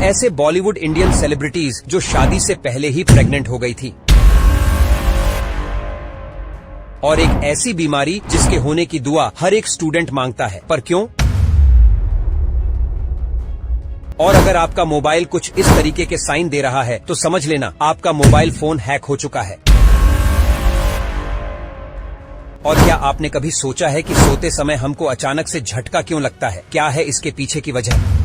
ऐसे Bollywood Indian celebrities जो शादी से पहले ही प्रेग्नेंट हो गई थी, और एक ऐसी बीमारी जिसके होने की दुआ हर एक स्टूडेंट मांगता है, पर क्यों? और अगर आपका मोबाइल कुछ इस तरीके के साइन दे रहा है तो समझ लेना आपका मोबाइल फोन हैक हो चुका है। और क्या आपने कभी सोचा है कि सोते समय हमको अचानक से झटका क्यों लगता है? क्या है इसके पीछे की वजह?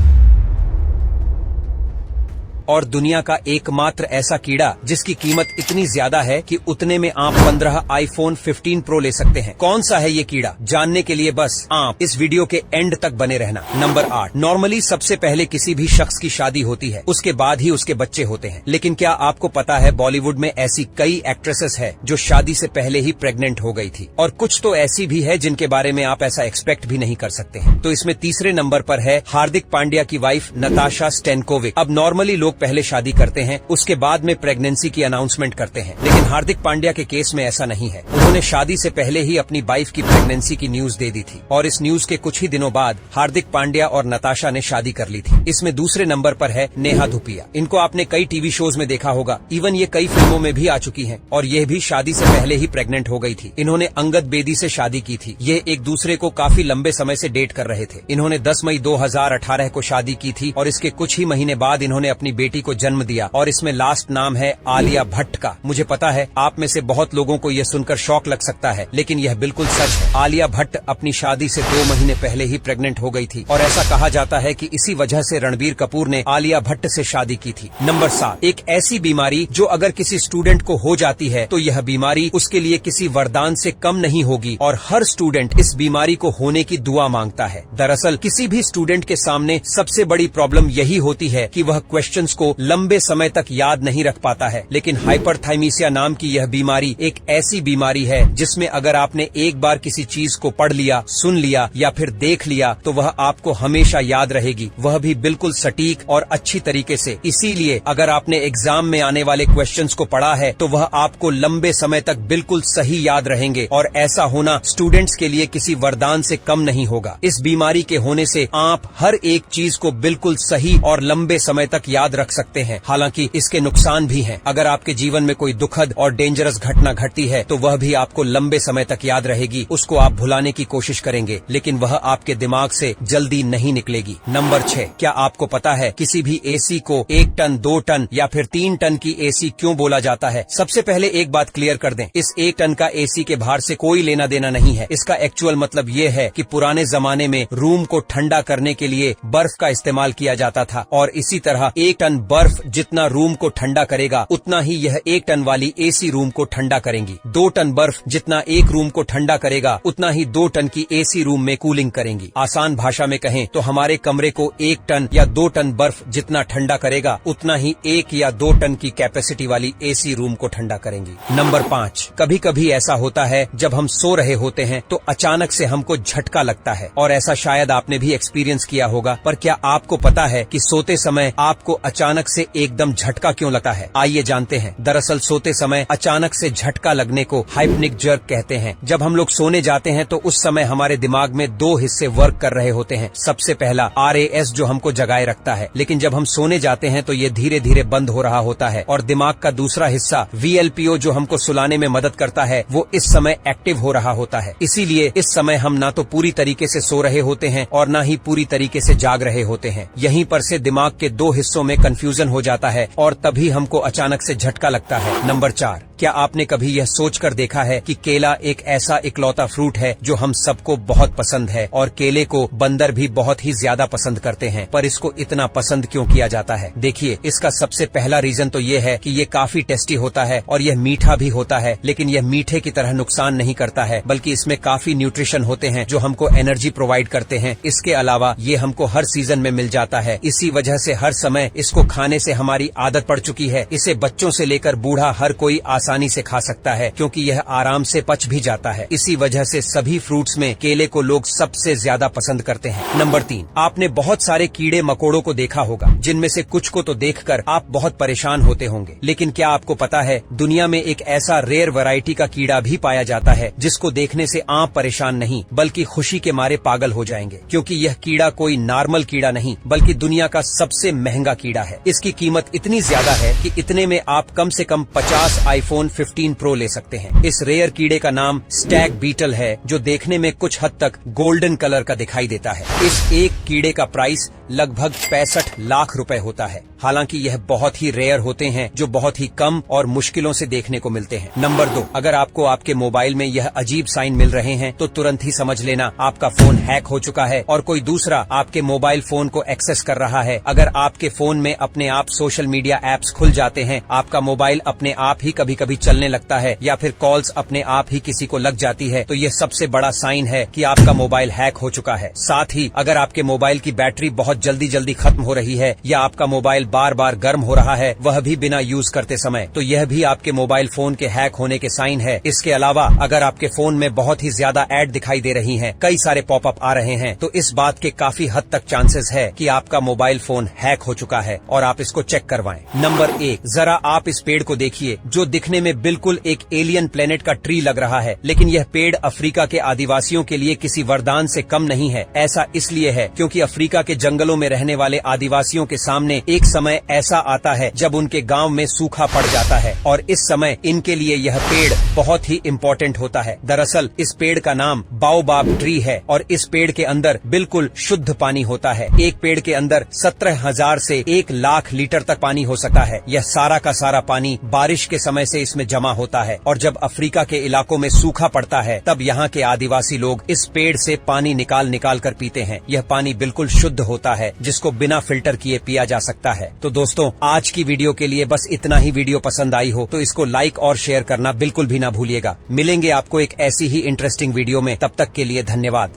और दुनिया का एकमात्र ऐसा कीड़ा जिसकी कीमत इतनी ज्यादा है कि उतने में आप 15 आईफोन 15 प्रो ले सकते हैं। कौन सा है ये कीड़ा? जानने के लिए बस आप इस वीडियो के एंड तक बने रहना। नंबर 8। नॉर्मली सबसे पहले किसी भी शख्स की शादी होती है, उसके बाद ही उसके बच्चे होते हैं। लेकिन क्या आपको पता है बॉलीवुड में ऐसी कई एक्ट्रेसेस है जो शादी से पहले ही प्रेग्नेंट हो गई थी, और कुछ तो ऐसी भी है जिनके बारे में आप ऐसा एक्सपेक्ट भी नहीं कर सकते हैं। तो इसमें तीसरे नंबर पर है हार्दिक पांड्या की वाइफ नताशा स्टैनकोविक। अब नॉर्मली लोग पहले शादी करते हैं, उसके बाद में प्रेगनेंसी की अनाउंसमेंट करते हैं, लेकिन हार्दिक पांड्या के केस में ऐसा नहीं है। उन्होंने शादी से पहले ही अपनी वाइफ की प्रेगनेंसी की न्यूज दे दी थी, और इस न्यूज के कुछ ही दिनों बाद हार्दिक पांड्या और नताशा ने शादी कर ली थी। इसमें दूसरे नंबर पर है नेहा धूपिया। इनको आपने कई टीवी शोज में देखा होगा, इवन ये कई फिल्मों में भी आ चुकी हैं, और ये भी शादी से पहले ही प्रेग्नेंट हो गई थी। इन्होंने अंगद बेदी से शादी की थी। ये एक दूसरे को काफी लंबे समय से डेट कर रहे थे। इन्होंने 10 मई 2018 को शादी की थी, और इसके कुछ ही महीने बाद इन्होंने अपनी बेटी को जन्म दिया, और इसमें लास्ट नाम है आलिया भट्ट का। मुझे पता है आप में से बहुत लोगों को यह सुनकर शॉक लग सकता है, लेकिन यह बिल्कुल सच है। आलिया भट्ट अपनी शादी से 2 महीने पहले ही प्रेग्नेंट हो गई थी, और ऐसा कहा जाता है कि इसी वजह से रणबीर कपूर ने आलिया भट्ट से शादी की थी। नंबर 7। एक ऐसी बीमारी जो अगर किसी स्टूडेंट को हो जाती है तो यह बीमारी उसके लिए किसी वरदान से कम नहीं होगी, और हर स्टूडेंट इस बीमारी को होने की दुआ मांगता है। दरअसल किसी भी स्टूडेंट के सामने सबसे बड़ी प्रॉब्लम यही होती है कि वह क्वेश्चंस को लंबे समय तक याद नहीं रख पाता है। लेकिन हाइपरथाइमीसिया नाम की यह बीमारी एक ऐसी बीमारी है जिसमें अगर आपने एक बार किसी चीज को पढ़ लिया, सुन लिया या फिर देख लिया तो वह आपको हमेशा याद रहेगी, वह भी बिल्कुल सटीक और अच्छी तरीके से। इसीलिए अगर आपने एग्जाम में आने वाले क्वेश्चंस को पढ़ा है तो वह आपको लंबे समय तक बिल्कुल सही याद रहेंगे, और ऐसा होना स्टूडेंट्स के लिए किसी वरदान से कम नहीं होगा। इस बीमारी के होने से आप हर एक चीज को बिल्कुल सही और लंबे समय तक याद रख सकते हैं। हालांकि इसके नुकसान भी हैं। अगर आपके जीवन में कोई दुखद और डेंजरस घटना घटती है तो वह भी आपको लंबे समय तक याद रहेगी, उसको आप भुलाने की कोशिश करेंगे, लेकिन वह आपके दिमाग से जल्दी नहीं निकलेगी। नंबर 6। क्या आपको पता है किसी भी एसी को 1 टन, 2 टन या फिर 3 टन की एसी क्यों बोला जाता है? सबसे पहले एक बात क्लियर कर दें, इस 1 टन का एसी के भार से कोई लेना देना नहीं है। इसका एक्चुअल मतलब ये है कि पुराने जमाने में रूम को ठंडा करने के लिए बर्फ का इस्तेमाल किया जाता था, और इसी तरह 1 टन बर्फ जितना रूम को ठंडा करेगा उतना ही यह 1 टन वाली एसी रूम को ठंडा करेंगी। 2 टन बर्फ जितना एक रूम को ठंडा करेगा उतना ही 2 टन की एसी रूम में कूलिंग करेंगी। आसान भाषा में कहें तो हमारे कमरे को 1 टन या 2 टन बर्फ जितना ठंडा करेगा उतना ही 1 या 2 टन की कैपेसिटी वाली एसी रूम को ठंडा करेंगी। नंबर 5। कभी कभी ऐसा होता है जब हम सो रहे होते हैं तो अचानक से हमको झटका लगता है, और ऐसा शायद आपने भी एक्सपीरियंस किया होगा। पर क्या आपको पता है कि सोते समय आपको अचानक से एकदम झटका क्यों लगता है? आइए जानते हैं। दरअसल सोते समय अचानक से झटका लगने को हाइप्निक जर्क कहते हैं। जब हम लोग सोने जाते हैं तो उस समय हमारे दिमाग में 2 हिस्से वर्क कर रहे होते हैं। सबसे पहला RAS जो हमको जगाए रखता है, लेकिन जब हम सोने जाते हैं तो ये धीरे धीरे बंद हो रहा होता है, और दिमाग का दूसरा हिस्सा VLPO जो हमको सुलाने में मदद करता है वो इस समय एक्टिव हो रहा होता है। इसीलिए इस समय हम ना तो पूरी तरीके से सो रहे होते हैं और ना ही पूरी तरीके से जाग रहे होते हैं। यहीं पर से दिमाग के 2 हिस्सों में कंफ्यूजन हो जाता है, और तभी हमको अचानक से झटका लगता है। नंबर 4। क्या आपने कभी यह सोचकर देखा है कि केला एक ऐसा इकलौता फ्रूट है जो हम सबको बहुत पसंद है, और केले को बंदर भी बहुत ही ज्यादा पसंद करते हैं, पर इसको इतना पसंद क्यों किया जाता है? देखिए, इसका सबसे पहला रीजन तो ये है कि ये काफी टेस्टी होता है और यह मीठा भी होता है, लेकिन यह मीठे की तरह नुकसान नहीं करता है, बल्कि इसमें काफी न्यूट्रिशन होते हैं जो हमको एनर्जी प्रोवाइड करते हैं। इसके अलावा ये हमको हर सीजन में मिल जाता है, इसी वजह से हर समय इसको खाने से हमारी आदत पड़ चुकी है। इसे बच्चों से लेकर बूढ़ा हर कोई आसानी आसानी से खा सकता है क्योंकि यह आराम से पच भी जाता है। इसी वजह से सभी फ्रूट्स में केले को लोग सबसे ज्यादा पसंद करते हैं। नंबर 3, आपने बहुत सारे कीड़े मकोड़ों को देखा होगा, जिनमें से कुछ को तो देखकर आप बहुत परेशान होते होंगे। लेकिन क्या आपको पता है दुनिया में एक ऐसा रेयर वैरायटी का कीड़ा भी पाया जाता है जिसको देखने से आप परेशान नहीं बल्कि खुशी के मारे पागल हो जाएंगे, क्योंकि यह कीड़ा कोई नॉर्मल कीड़ा नहीं बल्कि दुनिया का सबसे महंगा कीड़ा है। इसकी कीमत इतनी ज्यादा है कि इतने में आप कम से कम 50 iPhone 15 Pro ले सकते हैं। इस रेयर कीड़े का नाम स्टैग बीटल है, जो देखने में कुछ हद तक गोल्डन कलर का दिखाई देता है। इस एक कीड़े का प्राइस लगभग 65 लाख रुपए होता है। हालांकि यह बहुत ही रेयर होते हैं, जो बहुत ही कम और मुश्किलों से देखने को मिलते हैं। नंबर 2, अगर आपको आपके मोबाइल में यह अजीब साइन मिल रहे हैं तो तुरंत ही समझ लेना आपका फोन हैक हो चुका है और कोई दूसरा आपके मोबाइल फोन को एक्सेस कर रहा है। अगर आपके फोन में अपने आप सोशल मीडिया एप्स खुल जाते हैं, आपका मोबाइल अपने आप ही कभी कभी चलने लगता है या फिर कॉल्स अपने आप ही किसी को लग जाती है, तो यह सबसे बड़ा साइन है कि आपका मोबाइल हैक हो चुका है। साथ ही अगर आपके मोबाइल की बैटरी बहुत जल्दी खत्म हो रही है या आपका मोबाइल बार बार गर्म हो रहा है, वह भी बिना यूज करते समय, तो यह भी आपके मोबाइल फोन के हैक होने के साइन है। इसके अलावा अगर आपके फोन में बहुत ही ज्यादा ऐड दिखाई दे रही हैं, कई सारे पॉपअप आ रहे हैं, तो इस बात के काफी हद तक चांसेस है कि आपका मोबाइल फोन हैक हो चुका है और आप इसको चेक करवाएं। नंबर 1, जरा आप इस पेड़ को देखिए, जो दिखने में बिल्कुल एक एलियन प्लेनेट का ट्री लग रहा है, लेकिन यह पेड़ अफ्रीका के आदिवासियों के लिए किसी वरदान से कम नहीं है। ऐसा इसलिए है क्योंकि अफ्रीका के जंगलों में रहने वाले आदिवासियों के सामने एक समय ऐसा आता है जब उनके गांव में सूखा पड़ जाता है और इस समय इनके लिए यह पेड़ बहुत ही इम्पोर्टेंट होता है। दरअसल इस पेड़ का नाम बाओबाब ट्री है और इस पेड़ के अंदर बिल्कुल शुद्ध पानी होता है। एक पेड़ के अंदर 17,000 से 1 लाख लीटर तक पानी हो सकता है। यह सारा का सारा पानी बारिश के समय से इसमें जमा होता है और जब अफ्रीका के इलाकों में सूखा पड़ता है तब यहाँ के आदिवासी लोग इस पेड़ से पानी निकाल कर पीते हैं। यह पानी बिल्कुल शुद्ध होता है, जिसको बिना फिल्टर किए पिया जा सकता है। तो दोस्तों, आज की वीडियो के लिए बस इतना ही। वीडियो पसंद आई हो तो इसको लाइक और शेयर करना बिल्कुल भी ना भूलिएगा। मिलेंगे आपको एक ऐसी ही इंटरेस्टिंग वीडियो में, तब तक के लिए धन्यवाद।